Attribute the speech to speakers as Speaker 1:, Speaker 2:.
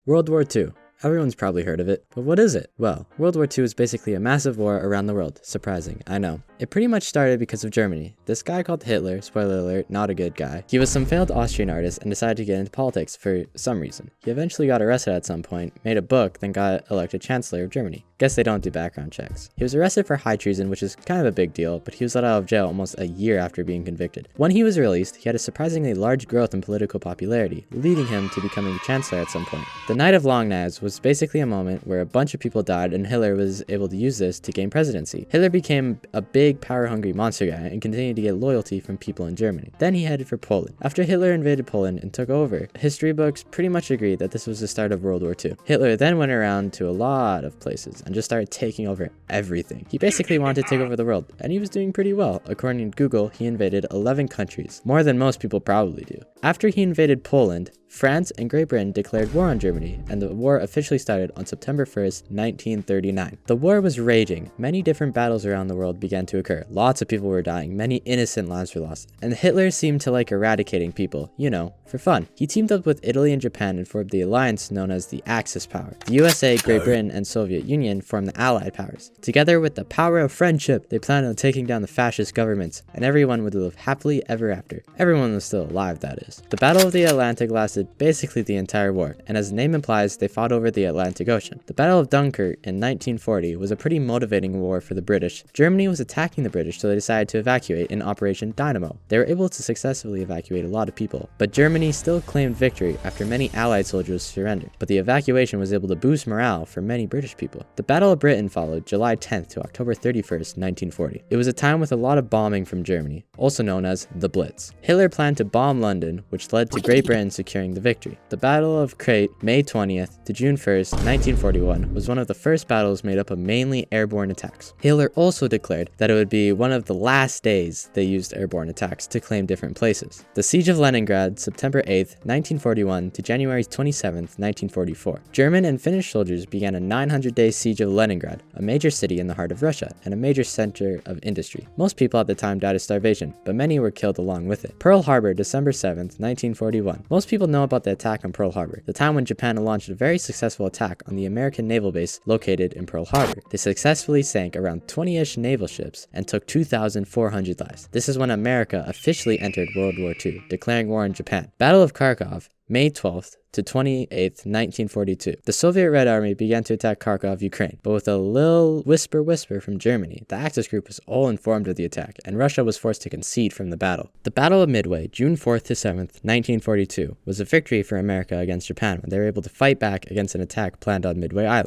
Speaker 1: World War II. Everyone's probably heard of it, but what is it? Well, World War II is basically a massive war around the world. Surprising, I know. It pretty much started because of Germany. This guy called Hitler, spoiler alert, not a good guy. He was some failed Austrian artist and decided to get into politics for some reason. He eventually got arrested at some point, made a book, then got elected Chancellor of Germany. Guess they don't do background checks. He was arrested for high treason, which is kind of a big deal, but he was let out of jail almost a year after being convicted. When he was released, he had a surprisingly large growth in political popularity, leading him to becoming Chancellor at some point. The Night of Long Knives was basically a moment where a bunch of people died and Hitler was able to use this to gain presidency. Hitler became a big, power-hungry monster guy and continued to get loyalty from people in Germany. Then he headed for Poland. After Hitler invaded Poland and took over, history books pretty much agree that this was the start of World War II. Hitler then went around to a lot of places and just started taking over everything. He basically wanted to take over the world, and he was doing pretty well. According to Google, he invaded 11 countries, more than most people probably do. After he invaded Poland, France and Great Britain declared war on Germany, and the war officially started on September 1st, 1939. The war was raging. Many different battles around the world began to occur. Lots of people were dying, many innocent lives were lost, and Hitler seemed to like eradicating people, you know, for fun. He teamed up with Italy and Japan and formed the alliance known as the Axis power. The USA, Great Britain, and Soviet Union formed the Allied powers. Together with the power of friendship, they planned on taking down the fascist governments, and everyone would live happily ever after. Everyone was still alive, that is. The Battle of the Atlantic lasted basically the entire war, and as the name implies, they fought over the Atlantic Ocean. The Battle of Dunkirk in 1940 was a pretty motivating war for the British. Germany was attacking the British, so they decided to evacuate in Operation Dynamo. They were able to successfully evacuate a lot of people, but Germany still claimed victory after many Allied soldiers surrendered. But the evacuation was able to boost morale for many British people. The Battle of Britain followed July 10th to October 31st, 1940. It was a time with a lot of bombing from Germany, also known as the Blitz. Hitler planned to bomb London, which led to Great Britain securing the victory. The Battle of Crete, May 20th to June 1st, 1941, was one of the first battles made up of mainly airborne attacks. Hitler also declared that it would be one of the last days they used airborne attacks to claim different places. The Siege of Leningrad, September 8th, 1941 to January 27th, 1944. German and Finnish soldiers began a 900-day siege of Leningrad, a major city in the heart of Russia and a major center of industry. Most people at the time died of starvation, but many were killed along with it. Pearl Harbor, December 7th, 1941. Most people know about the attack on Pearl Harbor, the time when Japan launched a very successful attack on the American naval base located in Pearl Harbor. They successfully sank around 20-ish naval ships and took 2,400 lives. This is when America officially entered World War II, declaring war on Japan. Battle of Kharkov, May 12th to 28th, 1942. The Soviet Red Army began to attack Kharkov, Ukraine, but with a little whisper from Germany. The Axis group was all informed of the attack, and Russia was forced to concede from the battle. The Battle of Midway, June 4th to 7th, 1942, was a victory for America against Japan when they were able to fight back against an attack planned on Midway Island.